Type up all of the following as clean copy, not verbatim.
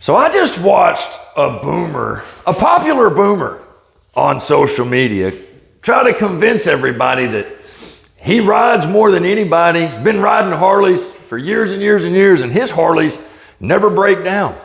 So I just watched a boomer, a popular boomer on social media, try to convince everybody that he rides more than anybody. He's been riding Harleys for years and years and years, and his Harleys never break down.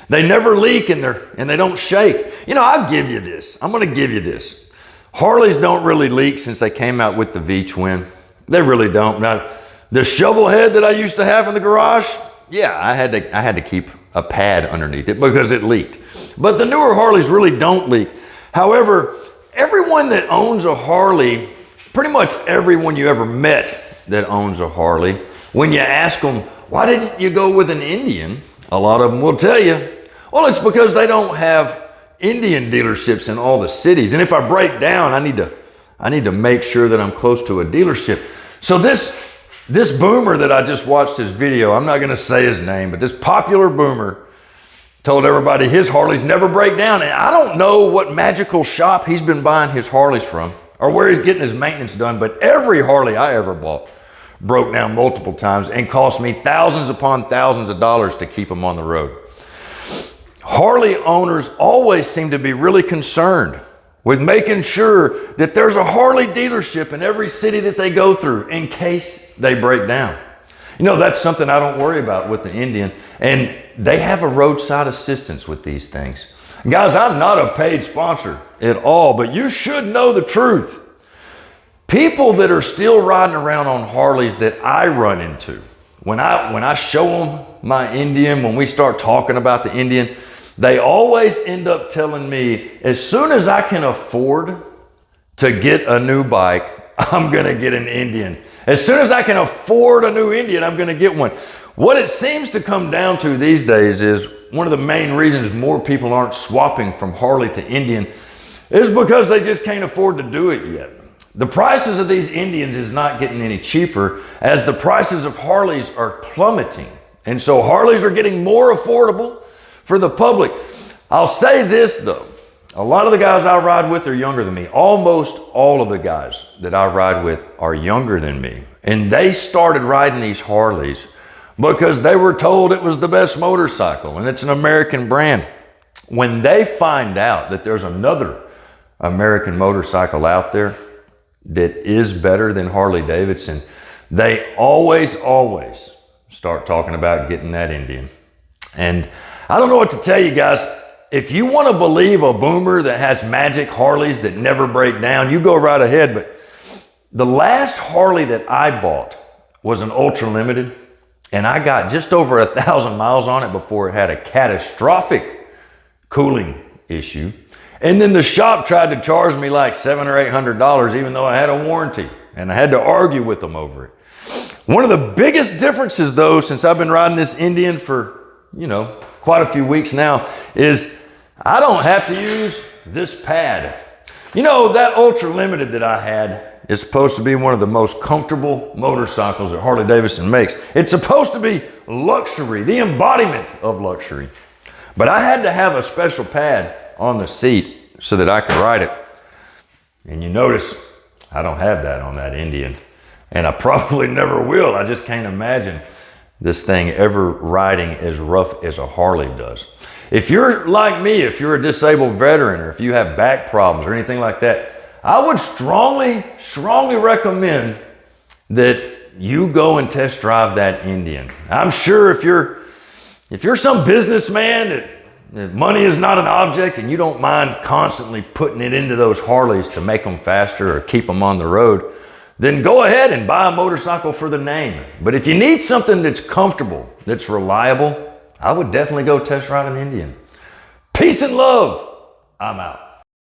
They never leak and they don't shake. You know, I'll give you this. I'm going to give you this. Harleys don't really leak since they came out with the V-twin. They really don't. Now, the shovel head that I used to have in the garage, yeah, I had to keep a pad underneath it because it leaked. But the newer Harleys really don't leak. However, everyone that owns a Harley, pretty much everyone you ever met that owns a Harley, when you ask them, why didn't you go with an Indian? A lot of them will tell you, well, it's because they don't have Indian dealerships in all the cities. And if I break down, I need to make sure that I'm close to a dealership. So this boomer that I just watched his video, I'm not going to say his name, but this popular boomer told everybody his Harleys never break down. And I don't know what magical shop he's been buying his Harleys from or where he's getting his maintenance done, but every Harley I ever bought broke down multiple times and cost me thousands upon thousands of dollars to keep them on the road. Harley owners always seem to be really concerned with making sure that there's a Harley dealership in every city that they go through in case they break down. You know, that's something I don't worry about with the Indian, and they have a roadside assistance with these things. Guys, I'm not a paid sponsor at all, but you should know the truth. People that are still riding around on Harleys that I run into, when I show them my Indian, when we start talking about the Indian, they always end up telling me, as soon as I can afford to get a new bike, I'm gonna get an Indian. As soon as I can afford a new Indian, I'm gonna get one. What it seems to come down to these days is one of the main reasons more people aren't swapping from Harley to Indian is because they just can't afford to do it yet. The prices of these Indians is not getting any cheaper as the prices of Harleys are plummeting. And so Harleys are getting more affordable for the public. I'll say this though, a lot of the guys I ride with are younger than me. Almost all of the guys that I ride with are younger than me. And they started riding these Harleys because they were told it was the best motorcycle and it's an American brand. When they find out that there's another American motorcycle out there that is better than Harley Davidson, they always start talking about getting that Indian. And I don't know what to tell you guys. If you want to believe a boomer that has magic Harleys that never break down, you go right ahead. But the last Harley that I bought was an Ultra Limited, and I got just over 1,000 miles on it before it had a catastrophic cooling issue. And then the shop tried to charge me like $700 or $800, even though I had a warranty, and I had to argue with them over it. One of the biggest differences though, since I've been riding this Indian for, quite a few weeks now, is I don't have to use this pad. You know, that Ultra Limited that I had is supposed to be one of the most comfortable motorcycles that Harley Davidson makes. It's supposed to be luxury, the embodiment of luxury. But I had to have a special pad on the seat so that I could ride it. And you notice I don't have that on that Indian. And I probably never will. I just can't imagine this thing ever riding as rough as a Harley does. If you're like me, if you're a disabled veteran, or if you have back problems or anything like that, I would strongly recommend that you go and test drive that Indian. I'm sure if you're some businessman that money is not an object and you don't mind constantly putting it into those Harleys to make them faster or keep them on the road, then go ahead and buy a motorcycle for the name. But if you need something that's comfortable, that's reliable, I would definitely go test ride an Indian. Peace and love. I'm out.